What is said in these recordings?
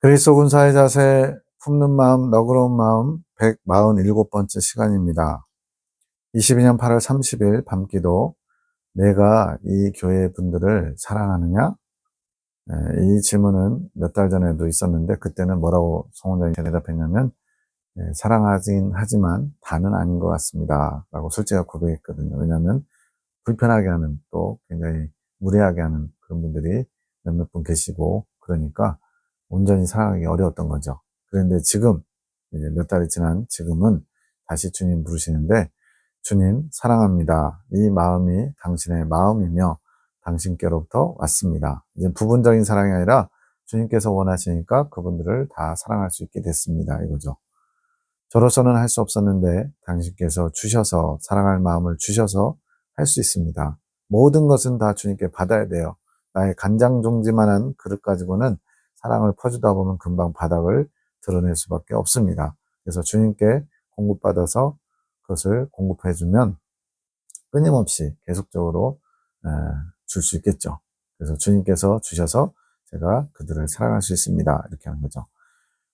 그리스도 군사의 자세, 품는 마음, 너그러운 마음 147번째 시간입니다. 22년 8월 30일 밤기도 내가 이 교회 분들을 사랑하느냐? 이 질문은 몇 달 전에도 있었는데 그때는 뭐라고 송원장이 대답했냐면 사랑하긴 하지만 다는 아닌 것 같습니다. 라고 솔직하게 고백했거든요. 왜냐하면 불편하게 하는 또 굉장히 무례하게 하는 그런 분들이 몇몇 분 계시고 그러니까 온전히 사랑하기 어려웠던 거죠. 그런데 지금 이제 몇 달이 지난 지금은 다시 주님 부르시는데 주님 사랑합니다. 이 마음이 당신의 마음이며 당신께로부터 왔습니다. 이제 부분적인 사랑이 아니라 주님께서 원하시니까 그분들을 다 사랑할 수 있게 됐습니다. 이거죠. 저로서는 할 수 없었는데 당신께서 주셔서 사랑할 마음을 주셔서 할 수 있습니다. 모든 것은 다 주님께 받아야 돼요. 나의 간장종지만한 그릇 가지고는 사랑을 퍼주다 보면 금방 바닥을 드러낼 수밖에 없습니다. 그래서 주님께 공급받아서 그것을 공급해주면 끊임없이 계속적으로 줄 수 있겠죠. 그래서 주님께서 주셔서 제가 그들을 사랑할 수 있습니다. 이렇게 하는 거죠.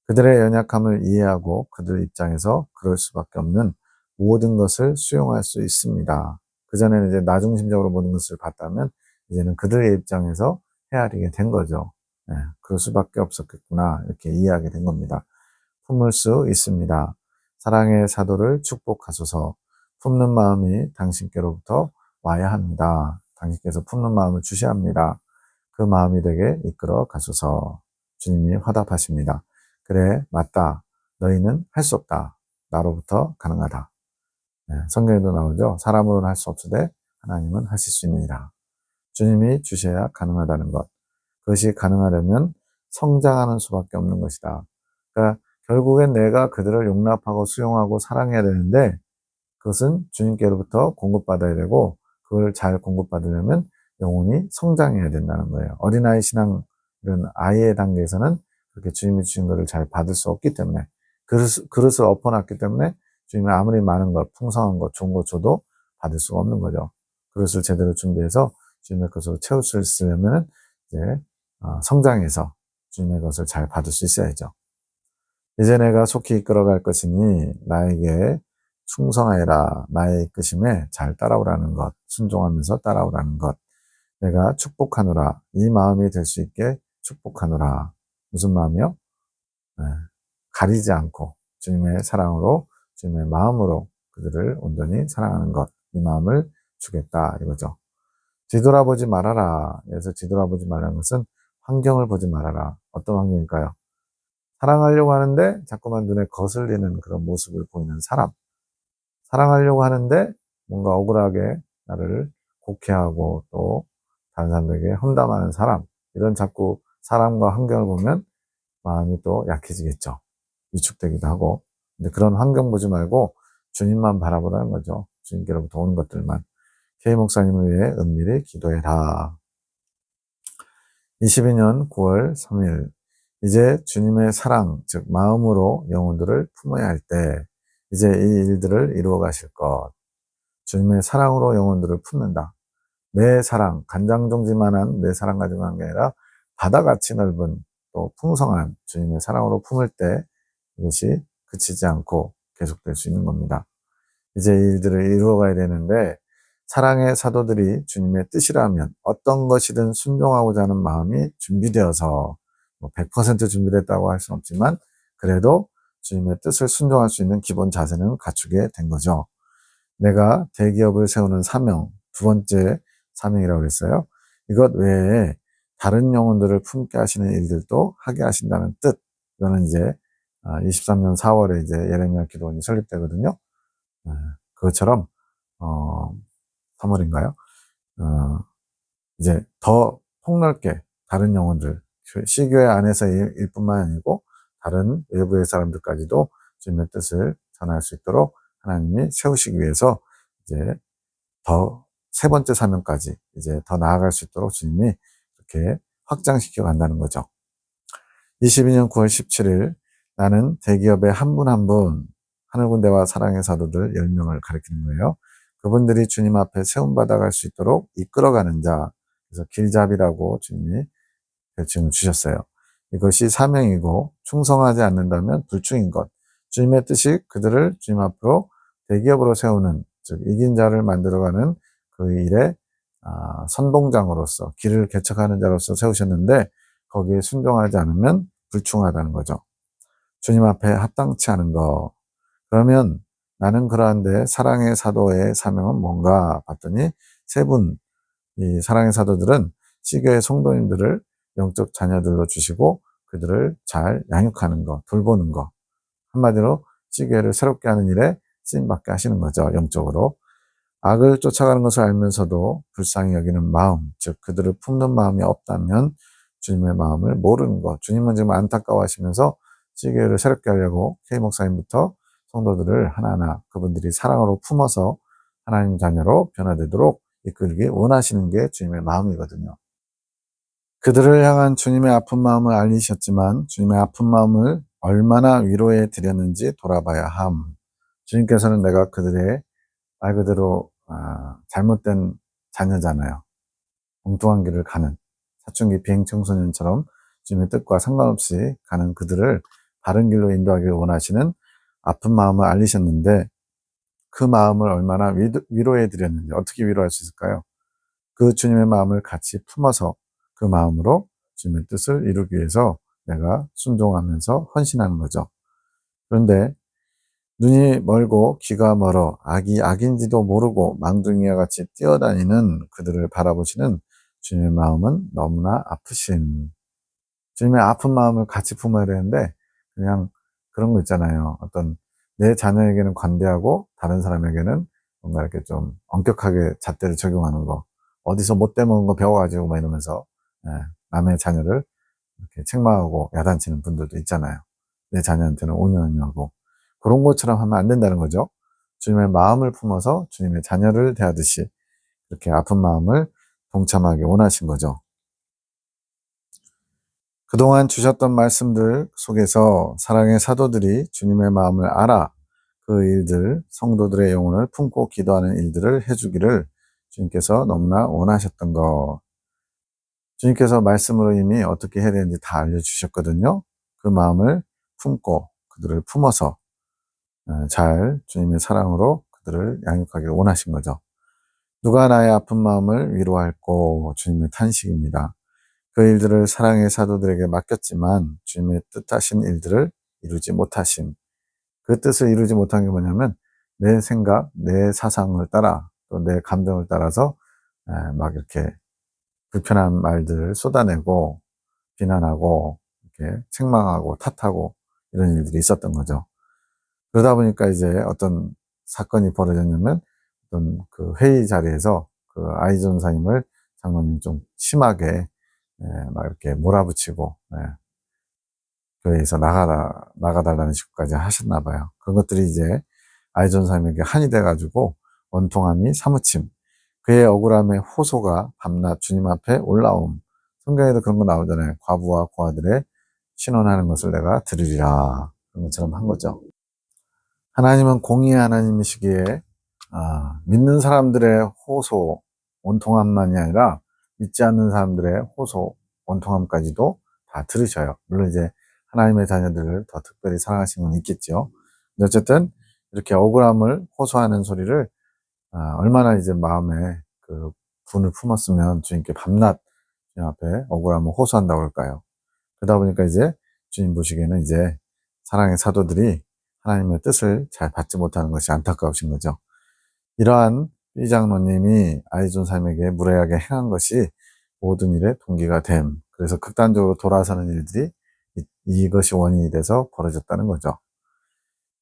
그들의 연약함을 이해하고 그들 입장에서 그럴 수밖에 없는 모든 것을 수용할 수 있습니다. 그전에는 이제 나중심적으로 모든 것을 봤다면 이제는 그들의 입장에서 헤아리게 된 거죠. 그럴 수밖에 없었겠구나 이렇게 이해하게 된 겁니다. 품을 수 있습니다. 사랑의 사도를 축복하소서. 품는 마음이 당신께로부터 와야 합니다. 당신께서 품는 마음을 주셔야 합니다. 그 마음이 되게 이끌어 가소서. 주님이 화답하십니다. 그래, 맞다. 너희는 할 수 없다. 나로부터 가능하다. 성경에도 나오죠. 사람으로는 할 수 없으되 하나님은 하실 수 있느니라. 주님이 주셔야 가능하다는 것. 그것이 가능하려면 성장하는 수밖에 없는 것이다. 그러니까 결국엔 내가 그들을 용납하고 수용하고 사랑해야 되는데 그것은 주님께로부터 공급받아야 되고 그걸 잘 공급받으려면 영혼이 성장해야 된다는 거예요. 어린아이 신앙 이런 아이의 단계에서는 그렇게 주님이 주신 것을 잘 받을 수 없기 때문에 그릇을 엎어놨기 때문에 주님이 아무리 많은 것, 풍성한 것, 좋은 것 줘도 받을 수가 없는 거죠. 그릇을 제대로 준비해서 주님의 것으로 채울 수 있으려면 이제 성장해서 주님의 것을 잘 받을 수 있어야죠. 이제 내가 속히 이끌어갈 것이니 나에게 충성하여라. 나의 이끄심에 잘 따라오라는 것, 순종하면서 따라오라는 것. 내가 축복하노라. 이 마음이 될 수 있게 축복하노라. 무슨 마음이요? 가리지 않고 주님의 사랑으로, 주님의 마음으로 그들을 온전히 사랑하는 것. 이 마음을 주겠다 이거죠. 뒤돌아보지 말아라. 그래서 뒤돌아보지 말라는 것은 환경을 보지 말아라. 어떤 환경일까요? 사랑하려고 하는데 자꾸만 눈에 거슬리는 그런 모습을 보이는 사람. 사랑하려고 하는데 뭔가 억울하게 나를 곡해하고 또 다른 사람들에게 험담하는 사람. 이런 자꾸 사람과 환경을 보면 마음이 또 약해지겠죠. 위축되기도 하고. 근데 그런 환경 보지 말고 주님만 바라보라는 거죠. 주님께로부터 오는 것들만. K 목사님을 위해 은밀히 기도해라. 22년 9월 3일. 이제 주님의 사랑, 즉 마음으로 영혼들을 품어야 할 때 이제 이 일들을 이루어 가실 것. 주님의 사랑으로 영혼들을 품는다. 내 사랑, 간장종지만한 내 사랑 가지고 하는 게 아니라 바다같이 넓은 또 풍성한 주님의 사랑으로 품을 때 이것이 그치지 않고 계속될 수 있는 겁니다. 이제 이 일들을 이루어 가야 되는데 사랑의 사도들이 주님의 뜻이라면 어떤 것이든 순종하고자 하는 마음이 준비되어서 100% 준비됐다고 할 수는 없지만 그래도 주님의 뜻을 순종할 수 있는 기본 자세는 갖추게 된 거죠. 내가 대기업을 세우는 사명, 두 번째 사명이라고 그랬어요. 이것 외에 다른 영혼들을 품게 하시는 일들도 하게 하신다는 뜻. 이거는 이제 23년 4월에 이제 예레미야 기도원이 설립되거든요. 그것처럼 3월인가요? 이제 더 폭넓게 다른 영혼들, 시교회 안에서 일 뿐만 아니고 다른 외부의 사람들까지도 주님의 뜻을 전할 수 있도록 하나님이 세우시기 위해서 이제 더 세 번째 사명까지 이제 더 나아갈 수 있도록 주님이 이렇게 확장시켜 간다는 거죠. 22년 9월 17일 나는 대기업의 한 분 한 분 하늘군대와 사랑의 사도들 10명을 가리키는 거예요. 그분들이 주님 앞에 세움받아 갈 수 있도록 이끌어가는 자, 그래서 길잡이라고 주님이 별칭을 주셨어요. 이것이 사명이고 충성하지 않는다면 불충인 것. 주님의 뜻이 그들을 주님 앞으로 대기업으로 세우는, 즉 이긴 자를 만들어가는 그 일에 선봉장으로서 길을 개척하는 자로서 세우셨는데 거기에 순종하지 않으면 불충하다는 거죠. 주님 앞에 합당치 않은 거. 그러면 나는 그러한데 사랑의 사도의 사명은 뭔가 봤더니 세 분, 이 사랑의 사도들은 시교의 성도님들을 영적 자녀들로 주시고 그들을 잘 양육하는 거, 돌보는 거. 한마디로 시교회를 새롭게 하는 일에 쓰임받게 하시는 거죠. 영적으로. 악을 쫓아가는 것을 알면서도 불쌍히 여기는 마음, 즉 그들을 품는 마음이 없다면 주님의 마음을 모르는 것. 주님은 지금 안타까워하시면서 시교회를 새롭게 하려고 K 목사님부터 성도들을 하나하나 그분들이 사랑으로 품어서 하나님 자녀로 변화되도록 이끌기 원하시는 게 주님의 마음이거든요. 그들을 향한 주님의 아픈 마음을 알리셨지만 주님의 아픈 마음을 얼마나 위로해 드렸는지 돌아봐야 함. 주님께서는 내가 그들의 말 그대로 잘못된 자녀잖아요. 엉뚱한 길을 가는 사춘기 비행 청소년처럼 주님의 뜻과 상관없이 가는 그들을 바른 길로 인도하기를 원하시는 아픈 마음을 알리셨는데 그 마음을 얼마나 위로해 드렸는지, 어떻게 위로할 수 있을까요? 그 주님의 마음을 같이 품어서 그 마음으로 주님의 뜻을 이루기 위해서 내가 순종하면서 헌신하는 거죠. 그런데 눈이 멀고 귀가 멀어 악이 악인지도 모르고 망둥이와 같이 뛰어다니는 그들을 바라보시는 주님의 마음은 너무나 아프신, 주님의 아픈 마음을 같이 품어야 되는데 그냥 그런 거 있잖아요. 어떤 내 자녀에게는 관대하고 다른 사람에게는 뭔가 이렇게 좀 엄격하게 잣대를 적용하는 거, 어디서 못돼 먹은 거 배워가지고 막 이러면서 남의 자녀를 이렇게 책망하고 야단치는 분들도 있잖아요. 내 자녀한테는 온유하고 그런 것처럼 하면 안 된다는 거죠. 주님의 마음을 품어서 주님의 자녀를 대하듯이 이렇게 아픈 마음을 동참하기 원하신 거죠. 그동안 주셨던 말씀들 속에서 사랑의 사도들이 주님의 마음을 알아 그 일들, 성도들의 영혼을 품고 기도하는 일들을 해주기를 주님께서 너무나 원하셨던 것. 주님께서 말씀으로 이미 어떻게 해야 되는지 다 알려주셨거든요. 그 마음을 품고 그들을 품어서 잘 주님의 사랑으로 그들을 양육하기를 원하신 거죠. 누가 나의 아픈 마음을 위로할꼬, 주님의 탄식입니다. 그 일들을 사랑의 사도들에게 맡겼지만 주님의 뜻하신 일들을 이루지 못하심. 그 뜻을 이루지 못한 게 뭐냐면 내 생각, 내 사상을 따라 또 내 감정을 따라서 막 이렇게 불편한 말들을 쏟아내고 비난하고 이렇게 책망하고 탓하고 이런 일들이 있었던 거죠. 그러다 보니까 이제 어떤 사건이 벌어졌냐면 어떤 그 회의 자리에서 그 아이 전사님을 장로님 좀 심하게 막 이렇게 몰아붙이고 교회에서 나가달라는 식까지 하셨나 봐요. 그런 것들이 이제 아이 전사님에게 한이 돼가지고 원통함이 사무침, 그의 억울함의 호소가 밤낮 주님 앞에 올라옴. 성경에도 그런 거 나오잖아요. 과부와 고아들의 신원하는 것을 내가 들으리라. 그런 것처럼 한 거죠. 하나님은 공의의 하나님이시기에 믿는 사람들의 호소, 원통함만이 아니라 믿지 않는 사람들의 호소, 원통함까지도 다 들으셔요. 물론 이제 하나님의 자녀들을 더 특별히 사랑하시는 건 있겠죠. 근데 어쨌든 이렇게 억울함을 호소하는 소리를 얼마나 이제 마음에 그 분을 품었으면 주님께 밤낮 주님 앞에 억울함을 호소한다고 할까요? 그러다 보니까 이제 주님 보시기에는 이제 사랑의 사도들이 하나님의 뜻을 잘 받지 못하는 것이 안타까우신 거죠. 이러한 이 장로님이 아이존 삶에게 무례하게 행한 것이 모든 일의 동기가 됨. 그래서 극단적으로 돌아서는 일들이 이것이 원인이 돼서 벌어졌다는 거죠.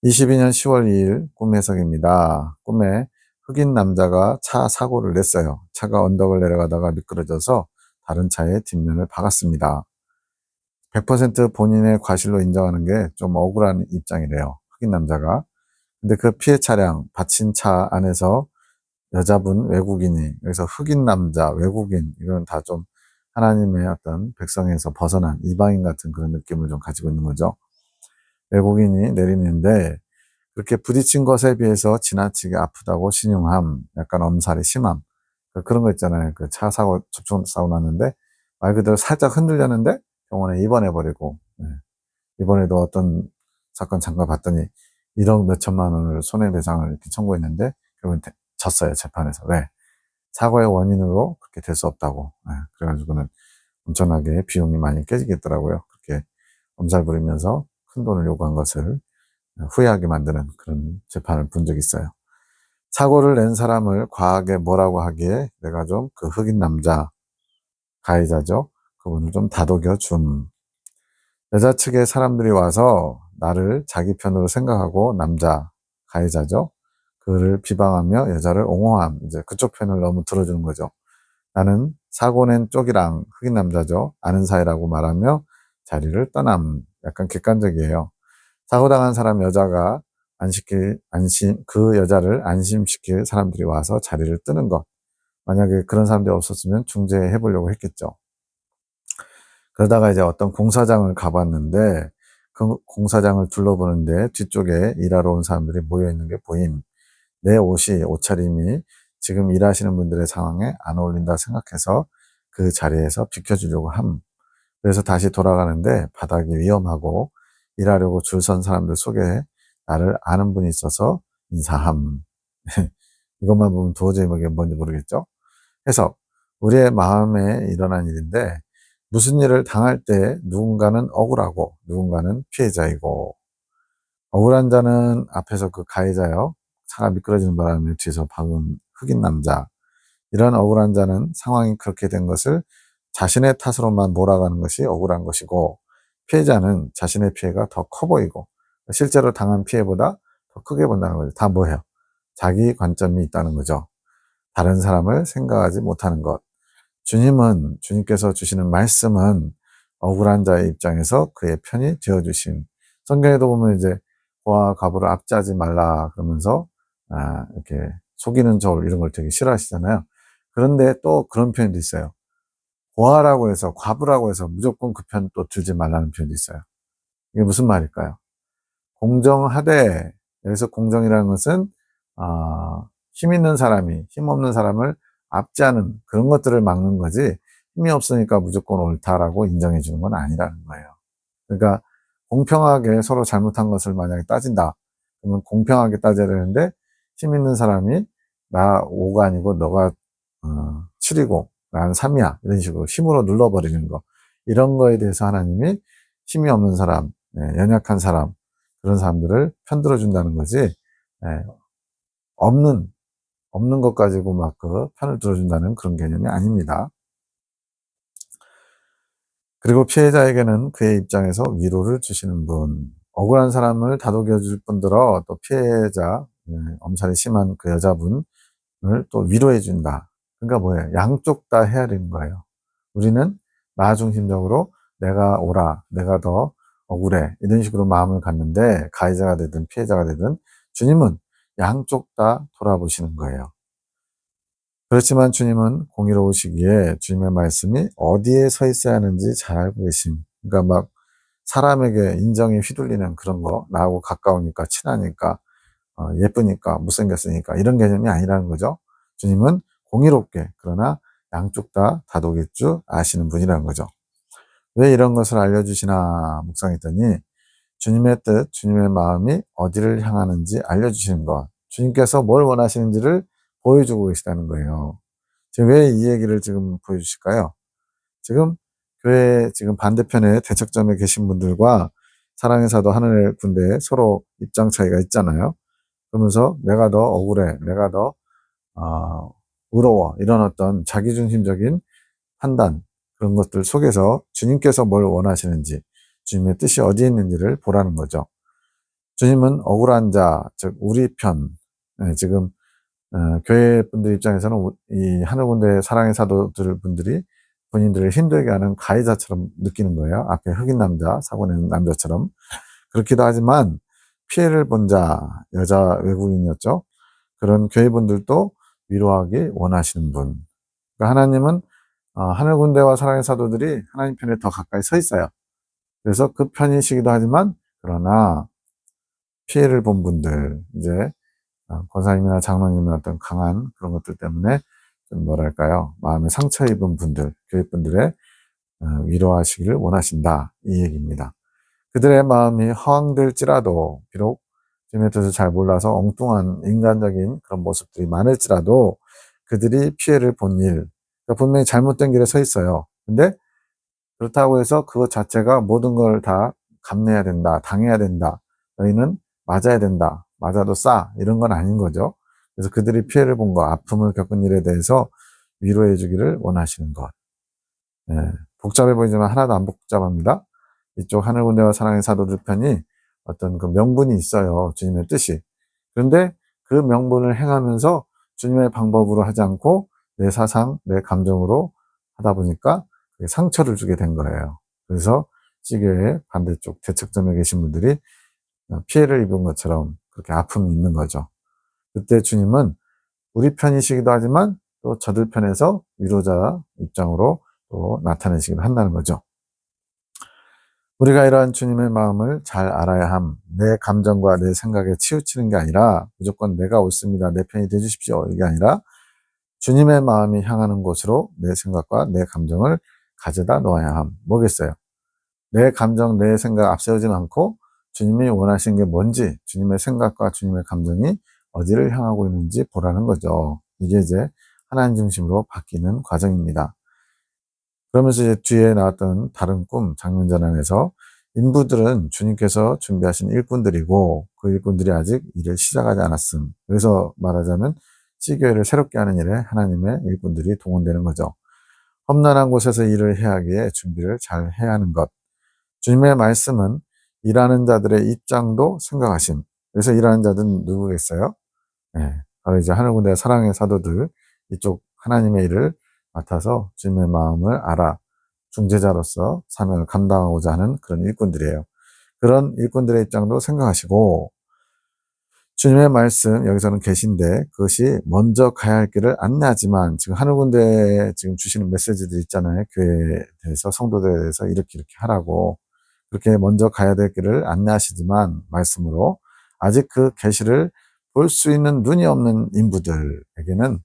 22년 10월 2일 꿈 해석입니다. 꿈에 흑인 남자가 차 사고를 냈어요. 차가 언덕을 내려가다가 미끄러져서 다른 차의 뒷면을 박았습니다. 100% 본인의 과실로 인정하는 게 좀 억울한 입장이래요. 흑인 남자가. 근데 그 피해 차량, 받친 차 안에서 여자분, 외국인이, 여기서 흑인 남자, 외국인, 이건 다 좀 하나님의 어떤 백성에서 벗어난 이방인 같은 그런 느낌을 좀 가지고 있는 거죠. 외국인이 내리는데 그렇게 부딪힌 것에 비해서 지나치게 아프다고 신용함, 약간 엄살이 심함. 그런 거 있잖아요. 그 차 사고, 접촉사고 났는데 말 그대로 살짝 흔들렸는데 병원에 입원해버리고, 이번에도 어떤 사건 잠깐 봤더니 1억 몇천만 원을 손해배상을 이렇게 청구했는데 결국은 졌어요, 재판에서. 왜? 사고의 원인으로 그렇게 될 수 없다고. 그래가지고는 엄청나게 비용이 많이 깨지겠더라고요. 그렇게 엄살 부리면서 큰 돈을 요구한 것을 후회하게 만드는 그런 재판을 본 적이 있어요. 사고를 낸 사람을 과하게 뭐라고 하기에 내가 좀 그 흑인 남자, 가해자죠. 그분을 좀 다독여 줌. 여자 측의 사람들이 와서 나를 자기 편으로 생각하고 남자, 가해자죠. 그를 비방하며 여자를 옹호함. 이제 그쪽 편을 너무 들어주는 거죠. 나는 사고 낸 쪽이랑 흑인 남자죠. 아는 사이라고 말하며 자리를 떠남. 약간 객관적이에요. 사고 당한 사람 여자가 그 여자를 안심시킬 사람들이 와서 자리를 뜨는 것. 만약에 그런 사람들이 없었으면 중재해 보려고 했겠죠. 그러다가 이제 어떤 공사장을 가봤는데 그 공사장을 둘러보는데 뒤쪽에 일하러 온 사람들이 모여 있는 게 보임. 내 옷차림이 지금 일하시는 분들의 상황에 안 어울린다 생각해서 그 자리에서 비켜주려고 함. 그래서 다시 돌아가는데 바닥이 위험하고 일하려고 줄 선 사람들 속에 나를 아는 분이 있어서 인사함. 이것만 보면 도저히 이게 뭔지 모르겠죠? 해서 우리의 마음에 일어난 일인데 무슨 일을 당할 때 누군가는 억울하고 누군가는 피해자이고 억울한 자는 앞에서 그 가해자요. 차가 미끄러지는 바람에 뒤에서 박은 흑인 남자. 이런 억울한 자는 상황이 그렇게 된 것을 자신의 탓으로만 몰아가는 것이 억울한 것이고 피해자는 자신의 피해가 더 커 보이고 실제로 당한 피해보다 더 크게 본다는 거죠. 다 뭐예요? 자기 관점이 있다는 거죠. 다른 사람을 생각하지 못하는 것. 주님께서 주시는 말씀은 억울한 자의 입장에서 그의 편이 되어주심. 성경에도 보면 이제 고아 과부를 압제하지 말라 그러면서 이렇게 속이는 저울 이런 걸 되게 싫어하시잖아요. 그런데 또 그런 표현도 있어요. 고아라고 해서 과부라고 해서 무조건 그 편 또 들지 말라는 표현도 있어요. 이게 무슨 말일까요? 공정하되 여기서 공정이라는 것은 힘 있는 사람이 힘 없는 사람을 압제하는 그런 것들을 막는 거지 힘이 없으니까 무조건 옳다라고 인정해 주는 건 아니라는 거예요. 그러니까 공평하게 서로 잘못한 것을 만약에 따진다. 그러면 공평하게 따져야 되는데 힘 있는 사람이 나 5가 아니고 너가 7이고 나는 3이야. 이런 식으로 힘으로 눌러버리는 거. 이런 거에 대해서 하나님이 힘이 없는 사람, 연약한 사람, 그런 사람들을 편들어 준다는 거지, 없는 것 가지고 막 그 편을 들어준다는 그런 개념이 아닙니다. 그리고 피해자에게는 그의 입장에서 위로를 주시는 분, 억울한 사람을 다독여 줄 뿐더러 또 피해자, 엄살이 심한 그 여자분을 또 위로해 준다. 그러니까 뭐예요? 양쪽 다 헤아리는 거예요. 우리는 나 중심적으로 내가 옳아, 내가 더 억울해 이런 식으로 마음을 갖는데 가해자가 되든 피해자가 되든 주님은 양쪽 다 돌아보시는 거예요. 그렇지만 주님은 공의로우시기에 주님의 말씀이 어디에 서 있어야 하는지 잘 알고 계심. 그러니까 막 사람에게 인정이 휘둘리는 그런 거, 나하고 가까우니까 친하니까 예쁘니까 못생겼으니까 이런 개념이 아니라는 거죠. 주님은 공의롭게 그러나 양쪽 다 다독일 줄 아시는 분이라는 거죠. 왜 이런 것을 알려주시나 묵상했더니 주님의 뜻, 주님의 마음이 어디를 향하는지 알려주시는 것, 주님께서 뭘 원하시는지를 보여주고 계시다는 거예요. 지금 왜 이 얘기를 지금 보여주실까요? 지금 교회 지금 반대편에 대척점에 계신 분들과 사랑의 사도 하늘의 군대에 서로 입장 차이가 있잖아요. 그러면서 내가 더 억울해, 내가 더 의로워 이런 어떤 자기중심적인 판단 그런 것들 속에서 주님께서 뭘 원하시는지 주님의 뜻이 어디에 있는지를 보라는 거죠. 주님은 억울한 자, 즉 우리 편, 지금 교회 분들 입장에서는 이 하늘군대 사랑의 사도들 분들이 본인들을 힘들게 하는 가해자처럼 느끼는 거예요. 앞에 흑인 남자, 사고 낸 남자처럼. 그렇기도 하지만 피해를 본 자, 여자 외국인이었죠. 그런 교회 분들도 위로하기 원하시는 분. 그러니까 하나님은 하늘군대와 사랑의 사도들이 하나님 편에 더 가까이 서 있어요. 그래서 그 편이시기도 하지만 그러나 피해를 본 분들, 이제 권사님이나 장로님의 어떤 강한 그런 것들 때문에 좀 뭐랄까요, 마음에 상처 입은 분들, 교회 분들의 위로하시기를 원하신다. 이 얘기입니다. 그들의 마음이 허황될지라도, 비록 주님의 뜻을 잘 몰라서 엉뚱한 인간적인 그런 모습들이 많을지라도 그들이 피해를 본 일, 그러니까 분명히 잘못된 길에 서 있어요. 근데 그렇다고 해서 그것 자체가 모든 걸 다 감내해야 된다, 당해야 된다, 너희는 맞아야 된다, 맞아도 싸, 이런 건 아닌 거죠. 그래서 그들이 피해를 본 거, 아픔을 겪은 일에 대해서 위로해 주기를 원하시는 것. 예, 복잡해 보이지만 하나도 안 복잡합니다. 이쪽 하늘군대와 사랑의 사도들 편이 어떤 그 명분이 있어요. 주님의 뜻이. 그런데 그 명분을 행하면서 주님의 방법으로 하지 않고 내 사상, 내 감정으로 하다 보니까 상처를 주게 된 거예요. 그래서 시교의 반대쪽 대척점에 계신 분들이 피해를 입은 것처럼 그렇게 아픔이 있는 거죠. 그때 주님은 우리 편이시기도 하지만 또 저들 편에서 위로자 입장으로 또 나타내시기도 한다는 거죠. 우리가 이러한 주님의 마음을 잘 알아야 함. 내 감정과 내 생각에 치우치는 게 아니라 무조건 내가 옳습니다, 내 편이 되주십시오, 이게 아니라 주님의 마음이 향하는 곳으로 내 생각과 내 감정을 가져다 놓아야 함. 뭐겠어요? 내 감정, 내 생각 앞세우지 않고 주님이 원하시는 게 뭔지, 주님의 생각과 주님의 감정이 어디를 향하고 있는지 보라는 거죠. 이게 이제 하나님 중심으로 바뀌는 과정입니다. 그러면서 이제 뒤에 나왔던 다른 꿈 장면 전환에서 인부들은 주님께서 준비하신 일꾼들이고 그 일꾼들이 아직 일을 시작하지 않았음. 그래서 말하자면 시교회를 새롭게 하는 일에 하나님의 일꾼들이 동원되는 거죠. 험난한 곳에서 일을 해야 하기에 준비를 잘 해야 하는 것. 주님의 말씀은 일하는 자들의 입장도 생각하심. 그래서 일하는 자들은 누구겠어요? 예, 바로 이제 하늘군대 사랑의 사도들, 이쪽 하나님의 일을 맡아서 주님의 마음을 알아 중재자로서 사명을 감당하고자 하는 그런 일꾼들이에요. 그런 일꾼들의 입장도 생각하시고 주님의 말씀, 여기서는 계신데 그것이 먼저 가야 할 길을 안내하지만, 지금 하늘군대에 지금 주시는 메시지들 있잖아요. 교회에 대해서, 성도들에 대해서 이렇게 하라고, 그렇게 먼저 가야 될 길을 안내하시지만 말씀으로 아직 그 계시를 볼 수 있는 눈이 없는 인부들에게는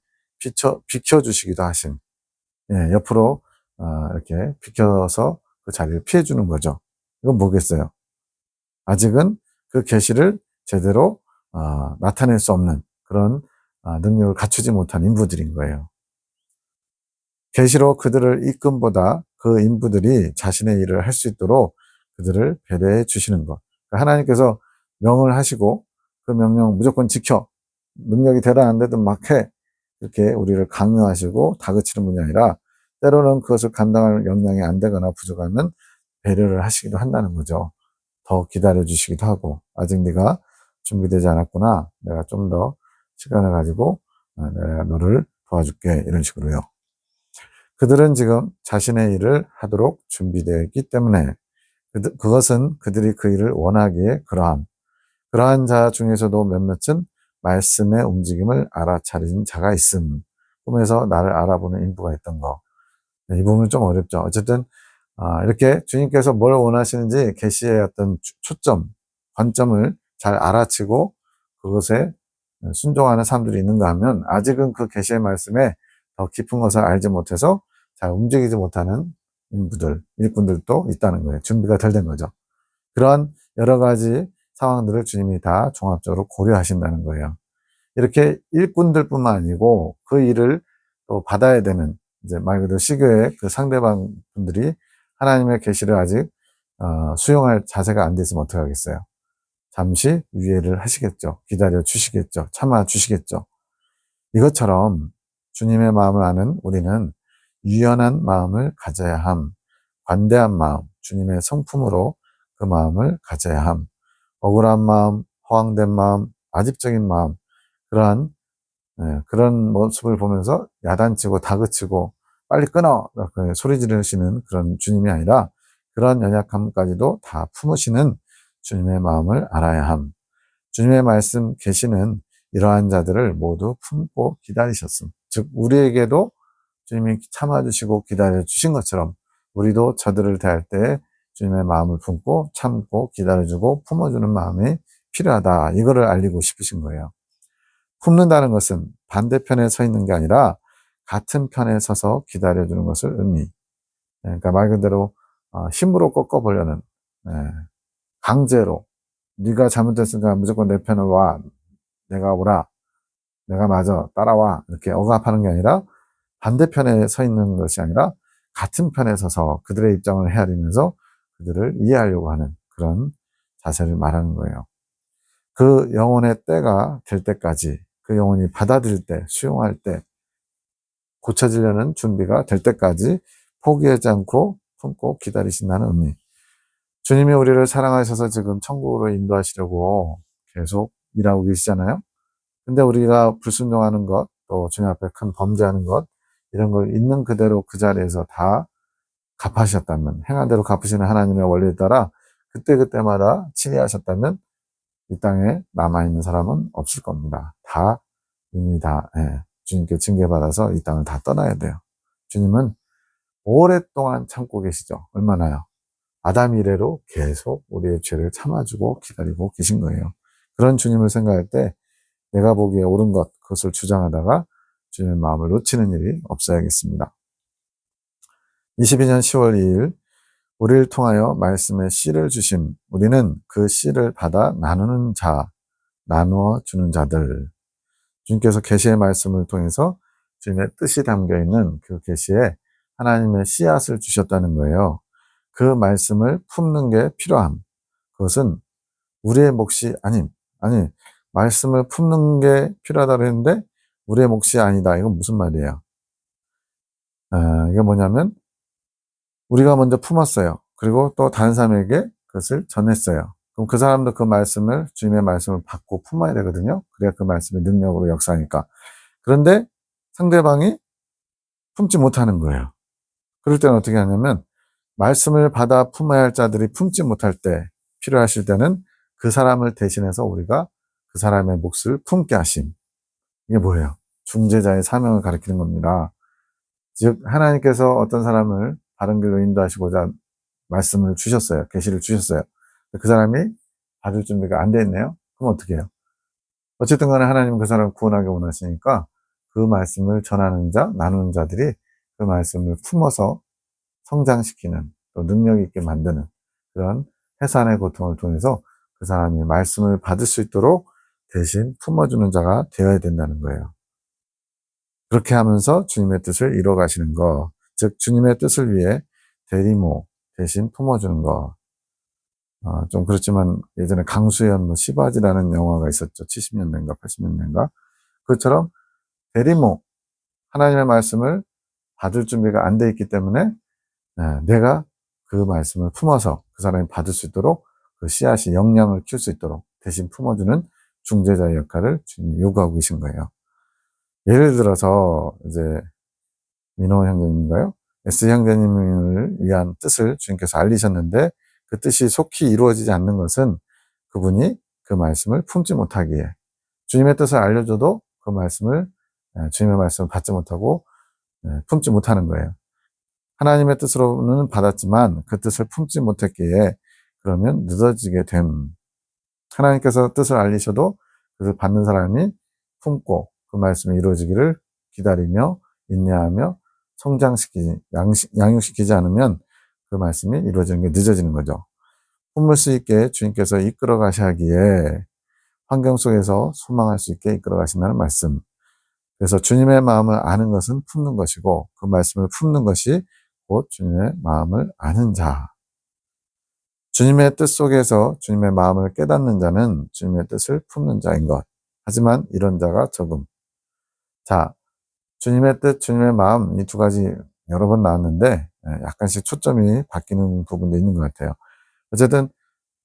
비켜주시기도 하신, 예, 옆으로 이렇게 비켜서 그 자리를 피해주는 거죠. 이건 뭐겠어요? 아직은 그 계시를 제대로 나타낼 수 없는 그런 능력을 갖추지 못한 인부들인 거예요. 계시로 그들을 이끈보다 그 인부들이 자신의 일을 할 수 있도록 그들을 배려해 주시는 것. 그러니까 하나님께서 명을 하시고 그 명령 무조건 지켜, 능력이 되라 안 되든 막 해, 이렇게 우리를 강요하시고 다그치는 분이 아니라 때로는 그것을 감당할 역량이 안 되거나 부족하면 배려를 하시기도 한다는 거죠. 더 기다려 주시기도 하고, 아직 네가 준비되지 않았구나, 내가 좀 더 시간을 가지고 내가 너를 도와줄게, 이런 식으로요. 그들은 지금 자신의 일을 하도록 준비되어 있기 때문에 그것은 그들이 그 일을 원하기에 그러한 자 중에서도 몇몇은 말씀의 움직임을 알아차린 자가 있음. 꿈에서 나를 알아보는 인부가 있던 거. 이 부분은 좀 어렵죠. 어쨌든 이렇게 주님께서 뭘 원하시는지 계시의 어떤 초점, 관점을 잘 알아채고 그것에 순종하는 사람들이 있는가 하면, 아직은 그 계시의 말씀에 더 깊은 것을 알지 못해서 잘 움직이지 못하는 인부들, 일꾼들도 있다는 거예요. 준비가 덜 된 거죠. 그런 여러 가지 상황들을 주님이 다 종합적으로 고려하신다는 거예요. 이렇게 일꾼들뿐만 아니고 그 일을 또 받아야 되는, 이제 말 그대로 시교의 그 상대방 분들이 하나님의 계시를 아직 수용할 자세가 안 됐으면 어떻게 하겠어요? 잠시 유예를 하시겠죠. 기다려 주시겠죠. 참아 주시겠죠. 이것처럼 주님의 마음을 아는 우리는 유연한 마음을 가져야 함, 관대한 마음, 주님의 성품으로 그 마음을 가져야 함, 억울한 마음, 허황된 마음, 아집적인 마음, 그런 모습을 보면서 야단치고 다그치고 빨리 끊어, 이렇게 소리 지르시는 그런 주님이 아니라 그런 연약함까지도 다 품으시는 주님의 마음을 알아야 함. 주님의 말씀 계시는 이러한 자들을 모두 품고 기다리셨음. 즉 우리에게도 주님이 참아주시고 기다려주신 것처럼 우리도 저들을 대할 때 주님의 마음을 품고 참고 기다려주고 품어주는 마음이 필요하다. 이거를 알리고 싶으신 거예요. 품는다는 것은 반대편에 서 있는 게 아니라 같은 편에 서서 기다려주는 것을 그러니까 말 그대로 힘으로 꺾어보려는, 예, 강제로 네가 잘못했으니까 무조건 내 편을 와, 내가 오라, 내가 맞아, 따라와, 이렇게 억압하는 게 아니라 반대편에 서 있는 것이 아니라 같은 편에 서서 그들의 입장을 헤아리면서 그들을 이해하려고 하는 그런 자세를 말하는 거예요. 그 영혼의 때가 될 때까지, 그 영혼이 받아들일 때, 수용할 때, 고쳐지려는 준비가 될 때까지 포기하지 않고 품고 기다리신다는 의미. 주님이 우리를 사랑하셔서 지금 천국으로 인도하시려고 계속 일하고 계시잖아요. 근데 우리가 불순종하는 것, 또 주님 앞에 큰 범죄하는 것, 이런 걸 있는 그대로 그 자리에서 다 갚으셨다면, 행한 대로 갚으시는 하나님의 원리에 따라 그때그때마다 치리하셨다면 이 땅에 남아있는 사람은 없을 겁니다. 다 이미 다, 예, 주님께 징계받아서 이 땅을 다 떠나야 돼요. 주님은 오랫동안 참고 계시죠. 얼마나요? 아담 이래로 계속 우리의 죄를 참아주고 기다리고 계신 거예요. 그런 주님을 생각할 때 내가 보기에 옳은 것, 그것을 주장하다가 주님의 마음을 놓치는 일이 없어야겠습니다. 22년 10월 2일 우리를 통하여 말씀의 씨를 주심, 우리는 그 씨를 받아 나누는 자, 나누어 주는 자들. 주님께서 계시의 말씀을 통해서 주님의 뜻이 담겨있는 그 계시에 하나님의 씨앗을 주셨다는 거예요. 그 말씀을 품는 게 필요함. 그것은 우리의 몫이 아니, 말씀을 품는 게 필요하다고 했는데 우리의 몫이 아니다. 이건 무슨 말이에요? 이게 뭐냐면 우리가 먼저 품었어요. 그리고 또 다른 사람에게 그것을 전했어요. 그럼 그 사람도 그 말씀을, 주님의 말씀을 받고 품어야 되거든요. 그래야 그 말씀이 능력으로 역사하니까. 그런데 상대방이 품지 못하는 거예요. 그럴 때는 어떻게 하냐면 말씀을 받아 품어야 할 자들이 품지 못할 때, 필요하실 때는 그 사람을 대신해서 우리가 그 사람의 몫을 품게 하심. 이게 뭐예요? 중재자의 사명을 가리키는 겁니다. 즉 하나님께서 어떤 사람을 바른 길로 인도하시고자 말씀을 주셨어요. 계시를 주셨어요. 그 사람이 받을 준비가 안 돼 있네요. 그럼 어떻게 해요? 어쨌든 간에 하나님은 그 사람을 구원하기 원하시니까 그 말씀을 전하는 자, 나누는 자들이 그 말씀을 품어서 성장시키는, 또 능력 있게 만드는 그런 해산의 고통을 통해서 그 사람이 말씀을 받을 수 있도록 대신 품어주는 자가 되어야 된다는 거예요. 그렇게 하면서 주님의 뜻을 이뤄 가시는 것, 즉 주님의 뜻을 위해 대리모 대신 품어주는 것. 좀 그렇지만 예전에 강수현 시바지라는 영화가 있었죠. 70년대인가 80년대인가. 그것처럼 대리모, 하나님의 말씀을 받을 준비가 안 돼 있기 때문에 내가 그 말씀을 품어서 그 사람이 받을 수 있도록 그 씨앗이 영향을 키울 수 있도록 대신 품어주는 중재자의 역할을 주님이 요구하고 계신 거예요. 예를 들어서 이제 민호 형제님인가요? S 형제님을 위한 뜻을 주님께서 알리셨는데 그 뜻이 속히 이루어지지 않는 것은 그분이 그 말씀을 품지 못하기에, 주님의 뜻을 알려줘도 그 말씀을, 주님의 말씀을 받지 못하고 품지 못하는 거예요. 하나님의 뜻으로는 받았지만 그 뜻을 품지 못했기에 그러면 늦어지게 됨. 하나님께서 뜻을 알리셔도 그것을 받는 사람이 품고 그 말씀이 이루어지기를 기다리며 인내하며 양육시키지 않으면 그 말씀이 이루어지는 게 늦어지는 거죠. 품을 수 있게 주님께서 이끌어 가셔야 하기에 환경 속에서 소망할 수 있게 이끌어 가신다는 말씀. 그래서 주님의 마음을 아는 것은 품는 것이고 그 말씀을 품는 것이 곧 주님의 마음을 아는 자. 주님의 뜻 속에서 주님의 마음을 깨닫는 자는 주님의 뜻을 품는 자인 것. 하지만 이런 자가 적음. 자, 주님의 뜻, 주님의 마음, 이 두 가지 여러 번 나왔는데 약간씩 초점이 바뀌는 부분도 있는 것 같아요. 어쨌든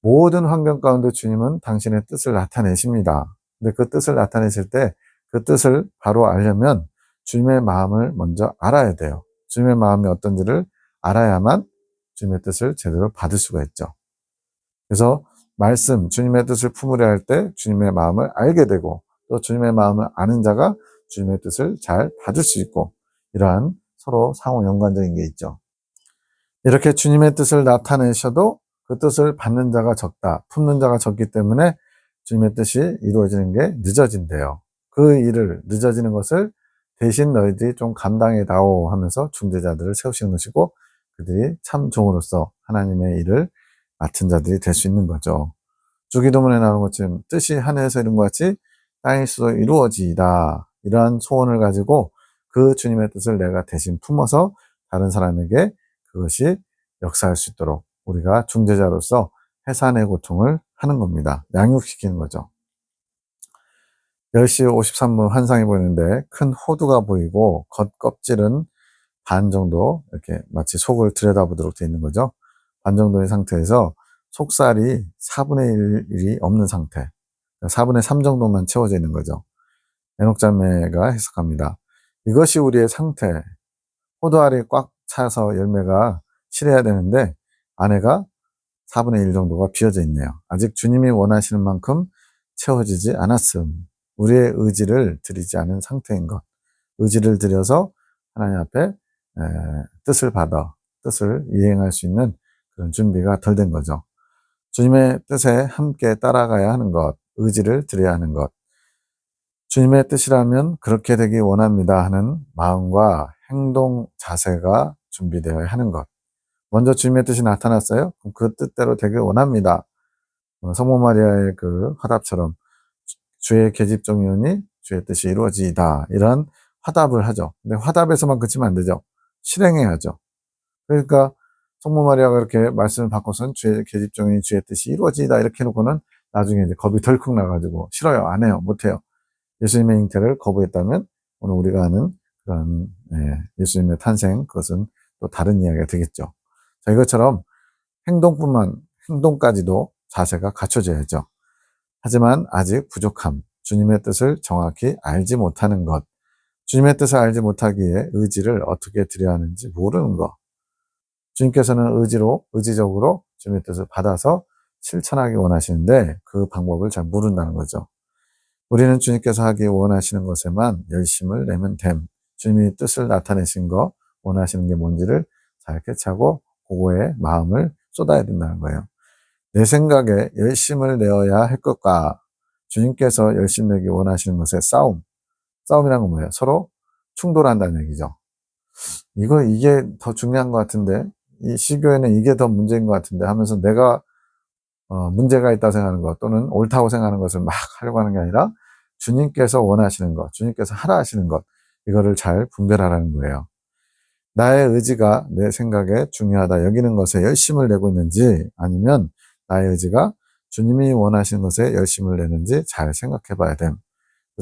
모든 환경 가운데 주님은 당신의 뜻을 나타내십니다. 근데 그 뜻을 나타내실 때 그 뜻을 바로 알려면 주님의 마음을 먼저 알아야 돼요. 주님의 마음이 어떤지를 알아야만 주님의 뜻을 제대로 받을 수가 있죠. 그래서 말씀, 주님의 뜻을 품으려 할 때 주님의 마음을 알게 되고 또 주님의 마음을 아는 자가 주님의 뜻을 잘 받을 수 있고, 이러한 서로 상호 연관적인 게 있죠. 이렇게 주님의 뜻을 나타내셔도 그 뜻을 받는 자가 적다, 품는 자가 적기 때문에 주님의 뜻이 이루어지는 게 늦어진대요. 그 일을, 늦어지는 것을 대신 너희들이 좀 감당해 다오 하면서 중재자들을 세우시는 것이고, 그 그들이 참 종으로서 하나님의 일을 맡은 자들이 될 수 있는 거죠. 주기도문에 나오는 것처럼 뜻이 하늘에서 이룬 것 같이 땅에서도 이루어지이다. 이러한 소원을 가지고 그 주님의 뜻을 내가 대신 품어서 다른 사람에게 그것이 역사할 수 있도록 우리가 중재자로서 해산의 고통을 하는 겁니다. 양육시키는 거죠. 10시 53분 환상이 보이는데 큰 호두가 보이고 겉껍질은 반 정도 이렇게 마치 속을 들여다보도록 되어 있는 거죠. 반 정도의 상태에서 속살이 4분의 1이 없는 상태, 4분의 3 정도만 채워져 있는 거죠. 에녹자매가 해석합니다. 이것이 우리의 상태, 호두알이 꽉 차서 열매가 실해야 되는데 안에가 4분의 1 정도가 비어져 있네요. 아직 주님이 원하시는 만큼 채워지지 않았음. 우리의 의지를 드리지 않은 상태인 것. 의지를 들여서 하나님 앞에 뜻을 받아 뜻을 이행할 수 있는 그런 준비가 덜 된 거죠. 주님의 뜻에 함께 따라가야 하는 것, 의지를 드려야 하는 것. 주님의 뜻이라면 그렇게 되기 원합니다 하는 마음과 행동 자세가 준비되어야 하는 것. 먼저 주님의 뜻이 나타났어요? 그럼 그 뜻대로 되길 원합니다. 성모 마리아의 그 화답처럼 주의 계집종이오니 주의 뜻이 이루어지이다. 이런 화답을 하죠. 근데 화답에서만 그치면 안 되죠. 실행해야죠. 그러니까 성모 마리아가 이렇게 말씀을 바꿔서는 주의 계집종이니 주의 뜻이 이루어지이다. 이렇게 해놓고는 나중에 이제 겁이 덜컥 나가지고 싫어요. 안 해요. 못 해요. 예수님의 잉태를 거부했다면 오늘 우리가 아는 그런 예수님의 탄생 그것은 또 다른 이야기가 되겠죠. 자, 이것처럼 행동까지도 자세가 갖춰져야죠. 하지만 아직 부족함, 주님의 뜻을 정확히 알지 못하는 것, 주님의 뜻을 알지 못하기에 의지를 어떻게 드려야 하는지 모르는 것. 주님께서는 의지적으로 주님의 뜻을 받아서 실천하기 원하시는데 그 방법을 잘 모른다는 거죠. 우리는 주님께서 하기 원하시는 것에만 열심을 내면 됨. 주님이 뜻을 나타내신 거, 원하시는 게 뭔지를 잘 캐치하고 그거에 마음을 쏟아야 된다는 거예요. 내 생각에 열심을 내어야 할 것과 주님께서 열심 내기 원하시는 것의 싸움이란 건 뭐예요? 서로 충돌한다는 얘기죠. 이게 더 중요한 것 같은데, 이 시교에는 이게 더 문제인 것 같은데 하면서 내가 문제가 있다고 생각하는 것 또는 옳다고 생각하는 것을 막 하려고 하는 게 아니라 주님께서 원하시는 것, 주님께서 하라 하시는 것, 이거를 잘 분별하라는 거예요. 나의 의지가 내 생각에 중요하다 여기는 것에 열심을 내고 있는지 아니면 나의 의지가 주님이 원하시는 것에 열심을 내는지 잘 생각해 봐야 됨.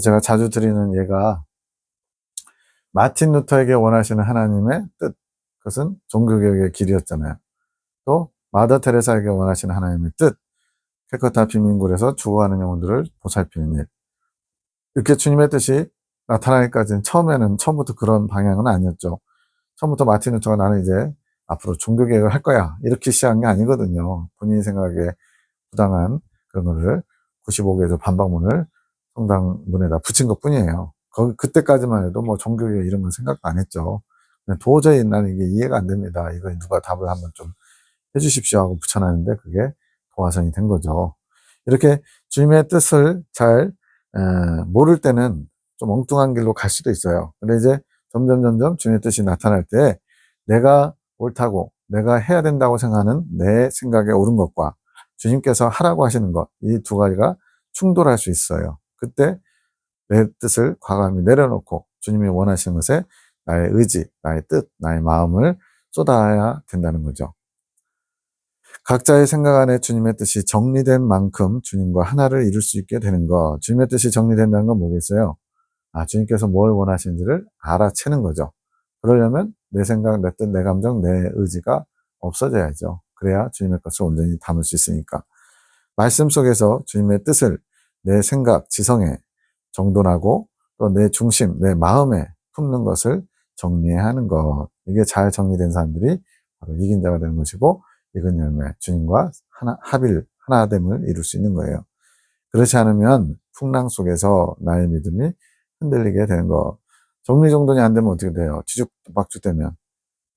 제가 자주 드리는 예가 마틴 루터에게 원하시는 하나님의 뜻, 그것은 종교개혁의 길이었잖아요. 또 마더 테레사에게 원하시는 하나님의 뜻, calcutta 빈민굴에서 죽어가는 영혼들을 보살피는 일. 이렇게 주님의 뜻이 나타나기까지는 처음부터 그런 방향은 아니었죠. 처음부터 마틴 루터가 나는 이제 앞으로 종교개혁을 할 거야 이렇게 시작한 게 아니거든요. 본인 생각에 부당한 그런 거를 95개조 반박문을 성당 문에다 붙인 것 뿐이에요. 그때까지만 해도 뭐 종교개혁 이런 건 생각도 안 했죠. 도저히 나는 이게 이해가 안 됩니다. 이거 누가 답을 한번 좀 해주십시오 하고 붙여놨는데 그게 도화선이 된 거죠. 이렇게 주님의 뜻을 잘 모를 때는 좀 엉뚱한 길로 갈 수도 있어요. 근데 이제 점점 주님의 뜻이 나타날 때 내가 옳다고 내가 해야 된다고 생각하는 내 생각에 옳은 것과 주님께서 하라고 하시는 것, 이 두 가지가 충돌할 수 있어요. 그때 내 뜻을 과감히 내려놓고 주님이 원하시는 것에 나의 의지, 나의 뜻, 나의 마음을 쏟아야 된다는 거죠. 각자의 생각 안에 주님의 뜻이 정리된 만큼 주님과 하나를 이룰 수 있게 되는 것. 주님의 뜻이 정리된다는 건 뭐겠어요? 주님께서 뭘 원하시는지를 알아채는 거죠. 그러려면 내 생각, 내 뜻, 내 감정, 내 의지가 없어져야죠. 그래야 주님의 것을 온전히 담을 수 있으니까. 말씀 속에서 주님의 뜻을 내 생각, 지성에 정돈하고 또 내 중심, 내 마음에 품는 것을 정리해야 하는 것. 이게 잘 정리된 사람들이 바로 이긴 자가 되는 것이고 익은 열매, 주님과 하나됨을 이룰 수 있는 거예요. 그렇지 않으면 풍랑 속에서 나의 믿음이 흔들리게 되는 거. 정리정돈이 안 되면 어떻게 돼요? 뒤죽박죽 되면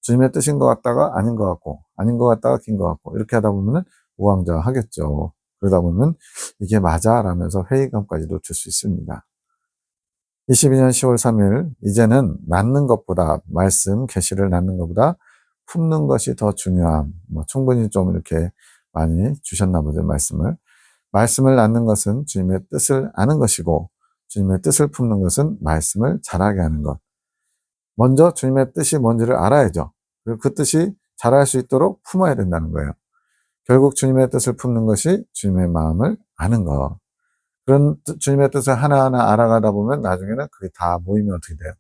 주님의 뜻인 것 같다가 아닌 것 같고 아닌 것 같다가 긴 것 같고 이렇게 하다 보면은 우왕좌왕하겠죠. 그러다 보면 이게 맞아 라면서 회의감까지도 줄 수 있습니다. 22년 10월 3일 이제는 낳는 것보다 말씀 계시를 낳는 것보다 품는 것이 더 중요함. 뭐 충분히 좀 이렇게 많이 주셨나 보죠, 말씀을. 말씀을 낳는 것은 주님의 뜻을 아는 것이고, 주님의 뜻을 품는 것은 말씀을 잘하게 하는 것. 먼저 주님의 뜻이 뭔지를 알아야죠. 그리고 그 뜻이 잘할 수 있도록 품어야 된다는 거예요. 결국 주님의 뜻을 품는 것이 주님의 마음을 아는 것. 그런 주님의 뜻을 하나하나 알아가다 보면 나중에는 그게 다 모이면 어떻게 돼요?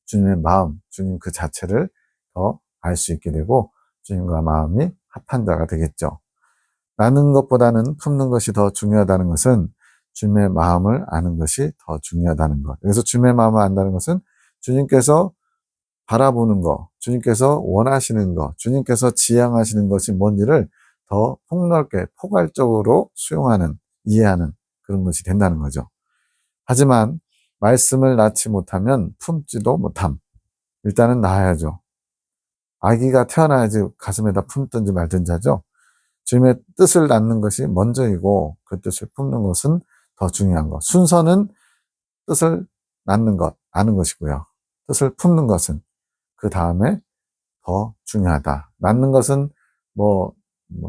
주님의 마음, 주님 그 자체를 더 알 수 있게 되고 주님과 마음이 합한 자가 되겠죠. 나는 것보다는 품는 것이 더 중요하다는 것은 주님의 마음을 아는 것이 더 중요하다는 것. 그래서 주님의 마음을 안다는 것은 주님께서 바라보는 것, 주님께서 원하시는 것, 주님께서 지향하시는 것이 뭔지를 더 폭넓게 포괄적으로 수용하는, 이해하는 그런 것이 된다는 거죠. 하지만 말씀을 낳지 못하면 품지도 못함. 일단은 낳아야죠. 아기가 태어나야지 가슴에다 품든지 말든지 하죠. 주님의 뜻을 낳는 것이 먼저이고 그 뜻을 품는 것은 더 중요한 것. 순서는 뜻을 낳는 것, 아는 것이고요. 뜻을 품는 것은 그 다음에 더 중요하다. 낳는 것은 뭐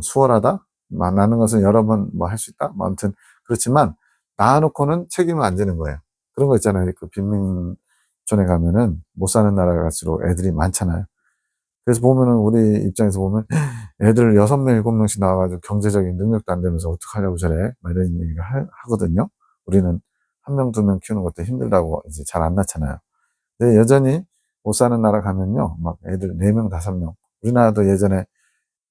수월하다? 낳는 것은 여러 번 뭐 할 수 있다? 뭐 아무튼 그렇지만 낳아놓고는 책임을 안 지는 거예요. 그런 거 있잖아요. 그 빈민촌에 가면은 못 사는 나라 갈수록 애들이 많잖아요. 그래서 보면은 우리 입장에서 보면 애들 6명, 7명씩 나와가지고 경제적인 능력도 안 되면서 어떡하려고 저래? 막 이런 얘기를 하거든요. 우리는 1명, 2명 키우는 것도 힘들다고 이제 잘 안 낳잖아요. 근데 여전히 못 사는 나라 가면요. 막 애들 4명, 5명. 우리나라도 예전에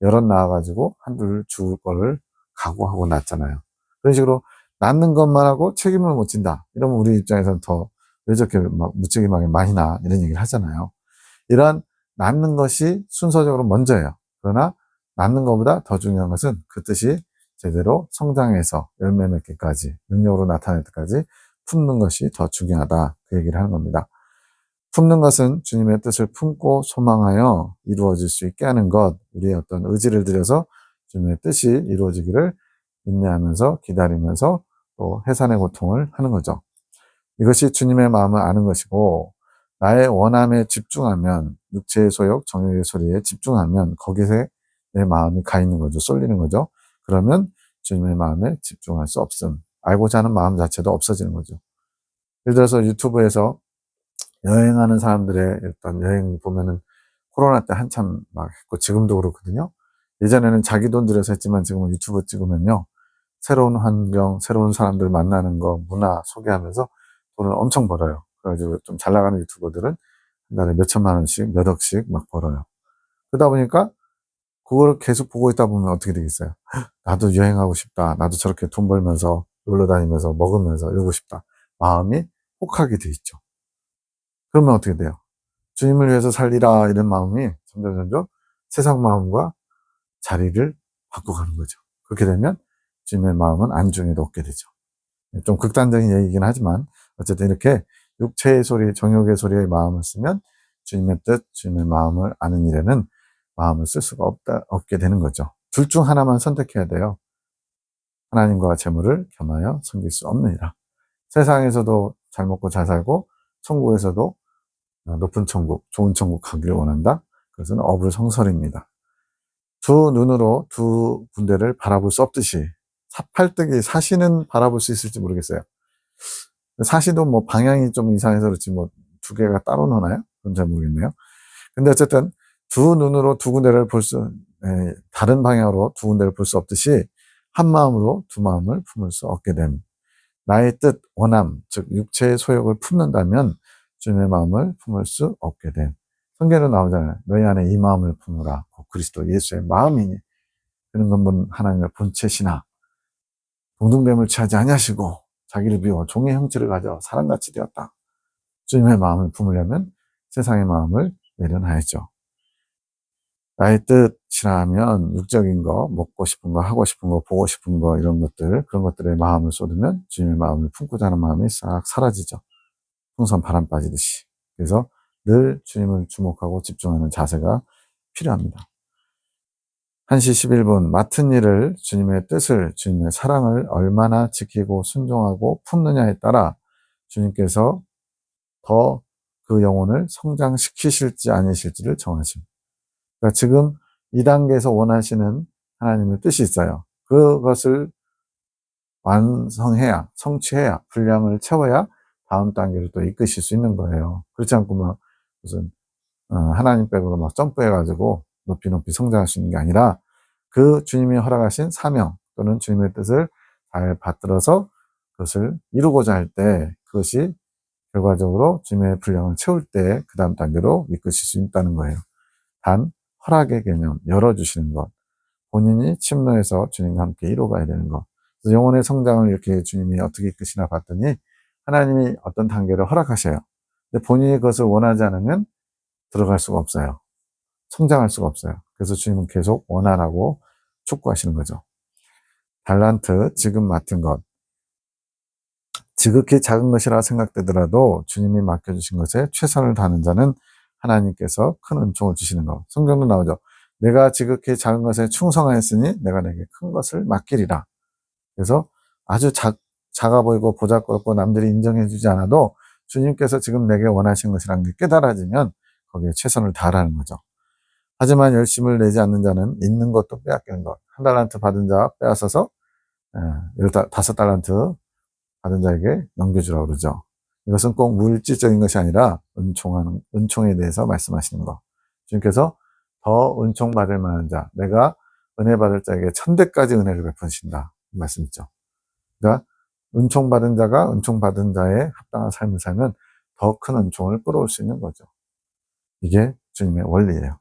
여럿 나와가지고 한둘 죽을 거를 각오하고 낳잖아요. 그런 식으로 낳는 것만 하고 책임을 못 진다. 이러면 우리 입장에서는 더 왜 저렇게 막 무책임하게 많이 낳아? 이런 얘기를 하잖아요. 이러한 낳는 것이 순서적으로 먼저예요. 그러나 낳는 것보다 더 중요한 것은 그 뜻이 제대로 성장해서 열매 맺기까지 능력으로 나타낼 때까지 품는 것이 더 중요하다. 그 얘기를 하는 겁니다. 품는 것은 주님의 뜻을 품고 소망하여 이루어질 수 있게 하는 것, 우리의 어떤 의지를 들여서 주님의 뜻이 이루어지기를 인내하면서 기다리면서 또 해산의 고통을 하는 거죠. 이것이 주님의 마음을 아는 것이고 나의 원함에 집중하면 육체의 소욕, 정욕의 소리에 집중하면 거기에 내 마음이 가 있는 거죠. 쏠리는 거죠. 그러면 주님의 마음에 집중할 수 없음. 알고자 하는 마음 자체도 없어지는 거죠. 예를 들어서 유튜브에서 여행하는 사람들의 일단 여행 보면은 코로나 때 한참 막 했고 지금도 그렇거든요. 예전에는 자기 돈 들여서 했지만 지금은 유튜브 찍으면요. 새로운 환경, 새로운 사람들 만나는 거, 문화 소개하면서 돈을 엄청 벌어요. 그래가지고 좀 잘 나가는 유튜버들은 한 달에 몇 천만 원씩, 몇 억씩 막 벌어요. 그러다 보니까 그걸 계속 보고 있다 보면 어떻게 되겠어요? 나도 여행하고 싶다. 나도 저렇게 돈 벌면서 놀러 다니면서 먹으면서 이러고 싶다. 마음이 혹하게 돼 있죠. 그러면 어떻게 돼요? 주님을 위해서 살리라 이런 마음이 점점 세상 마음과 자리를 바꿔가는 거죠. 그렇게 되면 주님의 마음은 안중에도 없게 되죠. 좀 극단적인 얘기이긴 하지만 어쨌든 이렇게 육체의 소리, 정욕의 소리에 마음을 쓰면 주님의 뜻, 주님의 마음을 아는 일에는 마음을 쓸 수가 없게 되는 거죠. 둘 중 하나만 선택해야 돼요. 하나님과 재물을 겸하여 섬길 수 없느니라. 세상에서도 잘 먹고 잘 살고 천국에서도 높은 천국, 좋은 천국 가기를 원한다. 그것은 어불성설입니다. 두 눈으로 두 군데를 바라볼 수 없듯이 팔뚝이 사시는 바라볼 수 있을지 모르겠어요. 사시도 뭐 방향이 좀 이상해서 그렇지 뭐 두 개가 따로 노나요? 그건 잘 모르겠네요. 근데 어쨌든 두 눈으로 두 군데를 다른 방향으로 두 군데를 볼 수 없듯이 한 마음으로 두 마음을 품을 수 없게 됨. 나의 뜻, 원함, 즉 육체의 소욕을 품는다면 주님의 마음을 품을 수 없게 됨. 성경에도 나오잖아요. 너희 안에 이 마음을 품으라. 그리스도 예수의 마음이니 그런 건본 하나님의 본체시나 동등됨을 취하지 아니하시고 자기를 비워 종의 형체를 가져 사람같이 되었다. 주님의 마음을 품으려면 세상의 마음을 내려놔야죠. 나의 뜻이라 하면 육적인 거, 먹고 싶은 거, 하고 싶은 거, 보고 싶은 거 이런 것들, 그런 것들에 마음을 쏟으면 주님의 마음을 품고자 하는 마음이 싹 사라지죠. 풍선 바람 빠지듯이. 그래서 늘 주님을 주목하고 집중하는 자세가 필요합니다. 1시 11분 맡은 일을 주님의 뜻을 주님의 사랑을 얼마나 지키고 순종하고 품느냐에 따라 주님께서 더 그 영혼을 성장시키실지 아니실지를 정하십니다. 그러니까 지금 이 단계에서 원하시는 하나님의 뜻이 있어요. 그것을 완성해야, 성취해야, 분량을 채워야 다음 단계로 또 이끄실 수 있는 거예요. 그렇지 않고 막 무슨 하나님 백으로 막 점프해가지고 높이 높이 성장하시는 게 아니라 그 주님이 허락하신 사명 또는 주님의 뜻을 잘 받들어서 그것을 이루고자 할 때 그것이 결과적으로 주님의 분량을 채울 때 그 다음 단계로 이끄실 수 있다는 거예요. 단 허락의 개념, 열어주시는 것, 본인이 침노해서 주님과 함께 이루어가야 되는 것. 그래서 영혼의 성장을 이렇게 주님이 어떻게 이끄시나 봤더니 하나님이 어떤 단계를 허락하셔요. 근데 본인이 그것을 원하지 않으면 들어갈 수가 없어요. 성장할 수가 없어요. 그래서 주님은 계속 원하라고 촉구하시는 거죠. 달란트, 지금 맡은 것. 지극히 작은 것이라 생각되더라도 주님이 맡겨주신 것에 최선을 다하는 자는 하나님께서 큰 은총을 주시는 것. 성경도 나오죠. 내가 지극히 작은 것에 충성하였으니 내가 내게 큰 것을 맡기리라. 그래서 아주 작아 보이고 보잘것없고 남들이 인정해주지 않아도 주님께서 지금 내게 원하신 것이라는 게 깨달아지면 거기에 최선을 다하라는 거죠. 하지만 열심을 내지 않는 자는 있는 것도 빼앗기는 것. 한 달란트 받은 자 빼앗아서 15달란트 받은 자에게 넘겨주라고 그러죠. 이것은 꼭 물질적인 것이 아니라 은총에 대해서 말씀하시는 것. 주님께서 더 은총 받을 만한 자, 내가 은혜 받을 자에게 1000배까지 은혜를 베푸신다. 이 말씀이죠. 그러니까 은총 받은 자가 은총 받은 자의 합당한 삶을 살면 더 큰 은총을 끌어올 수 있는 거죠. 이게 주님의 원리예요.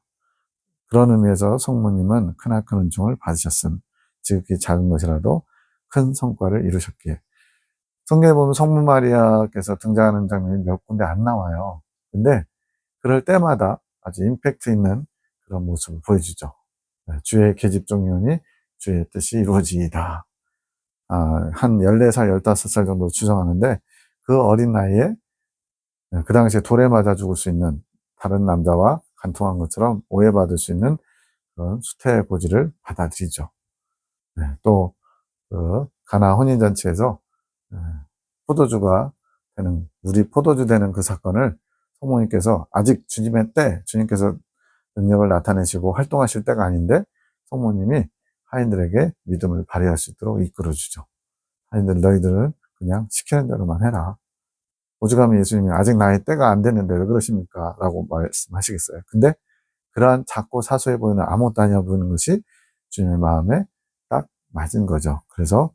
그런 의미에서 성모님은 크나큰 은총을 받으셨음. 지극히 작은 것이라도 큰 성과를 이루셨기에. 성경에 보면 성모 마리아께서 등장하는 장면이 몇 군데 안 나와요. 근데 그럴 때마다 아주 임팩트 있는 그런 모습을 보여주죠. 주의 계집종이오니 주의 뜻이 이루어지이다. 한 14살, 15살 정도 추정하는데 그 어린 나이에 그 당시에 돌에 맞아 죽을 수 있는 다른 남자와 간통한 것처럼 오해받을 수 있는 그런 수태의 고지를 받아들이죠. 또, 가나 혼인잔치에서 포도주가 되는, 우리 포도주 되는 그 사건을 성모님께서 아직 주님의 때, 주님께서 능력을 나타내시고 활동하실 때가 아닌데 성모님이 하인들에게 믿음을 발휘할 수 있도록 이끌어주죠. 하인들, 너희들은 그냥 시키는 대로만 해라. 오죽하면 예수님이 아직 나의 때가 안 됐는데 왜 그러십니까? 라고 말씀하시겠어요. 근데 그러한 작고 사소해 보이는 아무것도 아니어 보이는 것이 주님의 마음에 딱 맞은 거죠. 그래서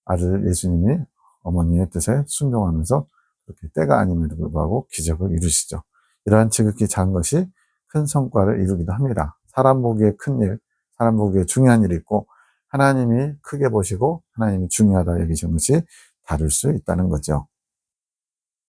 아들 예수님이 어머니의 뜻에 순종하면서 그렇게 때가 아님에도 불구하고 기적을 이루시죠. 이러한 지극히 작은 것이 큰 성과를 이루기도 합니다. 사람 보기에 큰 일, 사람 보기에 중요한 일이 있고 하나님이 크게 보시고 하나님이 중요하다 여기시는 것이 다를 수 있다는 거죠.